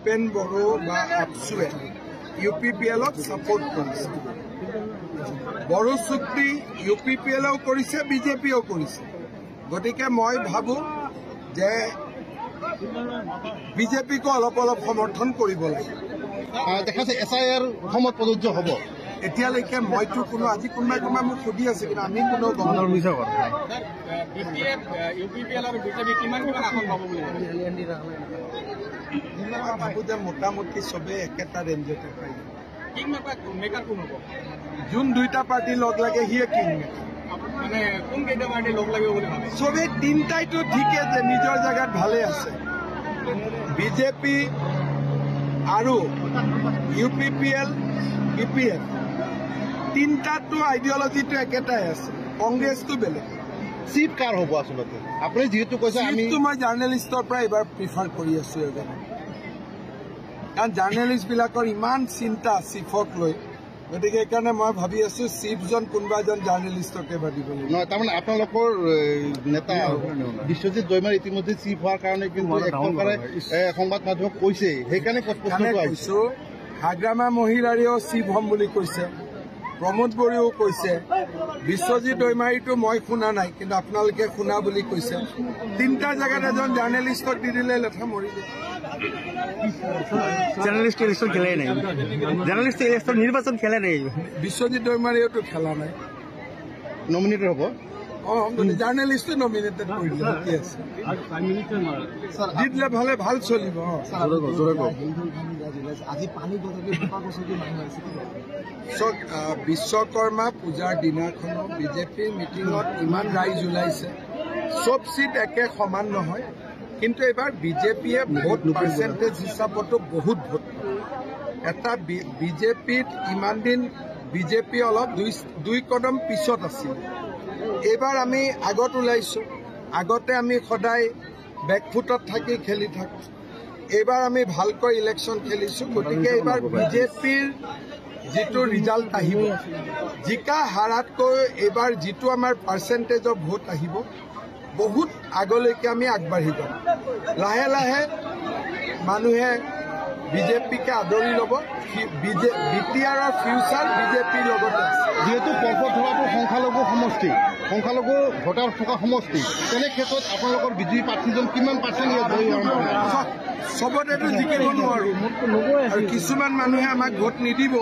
ভূপেন বড়ো বা আপসুৱে UPPLক সাপোৰ্ট কৰিছে। বড়ো চুক্তি UPPLও কৰিছে, বিজেপিও কৰিছে। গতিকে মই ভাবো যে বিজেপিকো অলপ অলপ সমৰ্থন কৰিব লাগে। দেখা যাচ্ছে SIR অসমত প্ৰযোজ্য হ'ব। এতিয়ালৈকে মইতো কোনো আজি কোনোবাই মোক সুধি আছে, কিন্তু আমি কোনো ভাবো যে মোটামুটি চবে একেটা ৰেঞ্জতে পাই। যোন দুইটা পাৰ্টি লগ লাগে সিয়ে কিং মেকাৰ। চবে তিনিটাইতো ঠিকে যে নিজৰ জেগাত ভালে আছে। বিজেপি আৰু UPPL BPF তিনিটাতো আইডিঅলজিটো একেটাই আছে, কংগ্ৰেছটো বেলেগ। চিফ কাৰ হ'ব আচলতে? আপুনি যিহেতু কৈছে চিফটো মই জাৰ্নেলিষ্টৰ পৰা এইবাৰ প্ৰিফাৰ কৰি আছো এজনে, কাৰণ জাৰ্নেলিষ্টবিলাকৰ ইমান চিন্তা চিফক লৈ। গতিকে সেইকাৰণে মই ভাবি আছো চিফজন কোনোবা এজন জাৰ্নেলিষ্টকে ভাবিব লাগিব। নহয়, তাৰমানে আপোনালোকৰ নেতা বিশ্বজিৎ দৈমাৰী ইতিমধ্যে চিফ হোৱাৰ কাৰণে কিন্তু এক প্ৰকাৰে সংবাদ মাধ্যমক কৈছে, সেইকাৰণে কৈছো হাগ্ৰামা মহিলাৰীও চিফ হ'ম বুলি কৈছে, প্ৰমোদ বড়োও কৈছে, বিশ্বজিৎ দৈমাৰীটো মই শুনা নাই, কিন্তু আপোনালোকে শুনা বুলি কৈছে। তিনিটা জেগাত এজন জাৰ্নেলিষ্টক দি দিলে লেঠা মৰি যায়। জাৰ্নালিস্ট ইলেকশন খেলাই নাই, জাৰ্নালিস্ট ইলেকশন নিৰ্বাচন খেলে নাই। বিশ্বজিৎ দৈমাৰীওতো খেলা নাই, নমিনেটেড হ'ব। জাৰ্নেলিষ্টে নমিনেটেড কৰি দিলে কি আছে, দি দিলে ভাল চলিব। বিশ্বকৰ্মা পূজাৰ দিনাখনো বিজেপিৰ মিটিঙত ইমান ৰাইজ ওলাইছে, চব চিট একে সমান নহয়, কিন্তু এইবাৰ বিজেপিয়ে ভোট পাৰ্চেণ্টেজ হিচাপতো বহুত ভোট। এটা বিজেপিত ইমান দিন বিজেপি অলপ দুই কদম পিছত আছিল। এইবাৰ আমি আগত ওলাইছো, আগতে আমি সদায় বেকফুটত থাকি খেলি থাকো। এইবাৰ আমি ভালকৈ ইলেকশ্যন খেলিছো। গতিকে এইবাৰ বিজেপিৰ যিটো ৰিজাল্ট আহিব, জিকা হাৰাতকৈ এইবাৰ যিটো আমাৰ পাৰ্চেণ্টেজৰ ভোট আহিব, বহুত আগলৈকে আমি আগবাঢ়ি যাম। লাহে লাহে মানুহে বিজেপিকে আদৰি ল'ব। BTRৰ ফিউচাৰ বিজেপিৰ লগতে আছে। যিহেতু পৰ্বত ধৰাটো সংখ্যালঘু ভোটাৰ থকা সমষ্টি, তেনে ক্ষেত্ৰত আপোনালোকৰ বিজেপি প্ৰাৰ্থীজন কিমান পাৰ্চেণ্ট চবতেতো জিকিব নোৱাৰো, আৰু কিছুমান মানুহে আমাক ভোট নিদিব,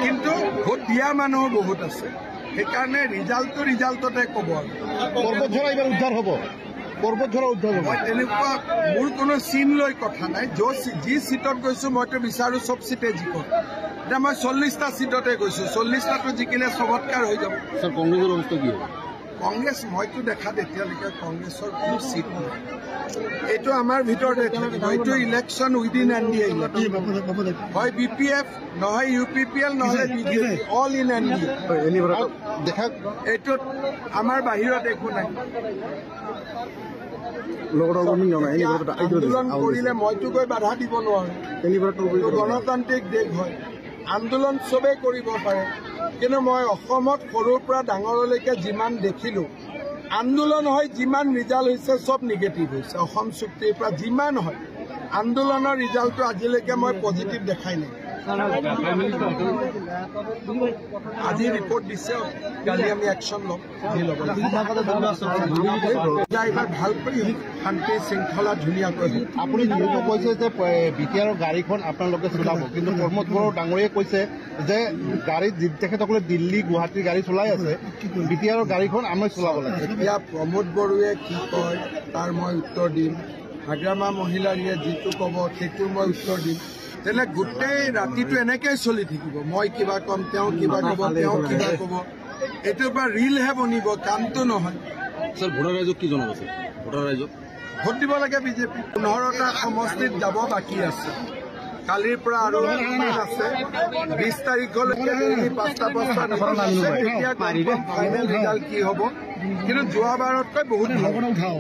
কিন্তু ভোট দিয়া মানুহো বহুত আছে। সেইকাৰণে ৰিজাল্টতে ক'ব। পৰ্বতঝৰা এইবাৰ উদ্ধাৰ হ'ব, মই তেনেকুৱা মোৰ কোনো চিন লৈ কথা নাই। যি চিটত গৈছো মইতো বিচাৰো চব চিটে জিকক। এতিয়া মই 40টা চিটতে গৈছো, 40টাতো জিকিলে চমৎকাৰ হৈ যাব। কংগ্ৰেছৰ অৱস্থা কি হ'ব? কংগ্ৰেছ মইতো দেখাত এতিয়ালৈকে কংগ্ৰেছৰ কোনো চিট নাই। এইটো আমাৰ ভিতৰতে থাকিব। এইটো ইলেকশ্যন উইদিন NDA, হয় BPF, নহয় UPPL, নহলে BJP, অল ইন NDA। এইটোত আমাৰ বাহিৰত একো নাই। আন্দোলন কৰিলে মইতো গৈ বাধা দিব নোৱাৰো। গণতান্ত্ৰিক দেশ হয়, আন্দোলন চবেই কৰিব পাৰে, কিন্তু মই অসমত সৰুৰ পৰা ডাঙৰলৈকে যিমান দেখিলো, আন্দোলন হয় যিমান ৰিজাল্ট হৈছে চব নিগেটিভ হৈছে। অসম চুক্তিৰ পৰা যিমান হয় আন্দোলনৰ ৰিজাল্টটো আজিলৈকে মই পজিটিভ দেখাই নাই। আজি ৰিপৰ্ট দিছে, কালি আমি একশ্যন ল'ম। এইবাৰ ভাল কৰি শান্তি শৃংখলা ধুনীয়াকৈ। আপুনি যিহেতু কৈছে যে BTRৰ গাড়ীখন আপোনালোকে চলাব, কিন্তু প্ৰমোদ বড়ো ডাঙৰীয়ে কৈছে যে গাড়ীত তেখেতসকলে দিল্লী গুৱাহাটীৰ গাড়ী চলাই আছে, BTRৰ গাড়ীখন আমি চলাব লাগে। এতিয়া প্ৰমোদ বড়োৱে কি কয় তাৰ মই উত্তৰ দিম, হাগ্ৰামা মহিলাৰীয়ে যিটো ক'ব সেইটো মই উত্তৰ দিম। তেনে গোটেই ৰাতিটো এনেকেই চলি থাকিব। মই কিবা ক'ম, তেওঁ কিবা ক'ব, তেওঁ কিবা ক'ব। এইটোৰ পৰা ৰিলহে বনিব, কামটো নহয়। ছাৰ, ভোটাৰ ৰাইজক কি জনাব? ভোটাৰ ৰাইজক ভোট দিব লাগে বিজেপি। 15টা সমষ্টিত যাব বাকী আছে, কালিৰ পৰা আৰু আছে। 20 তাৰিখলৈকে 5টা তেতিয়া ফাইনেল ৰিজাল্ট কি হ'ব, কিন্তু যোৱাবাৰতকৈ বহুত ভাল।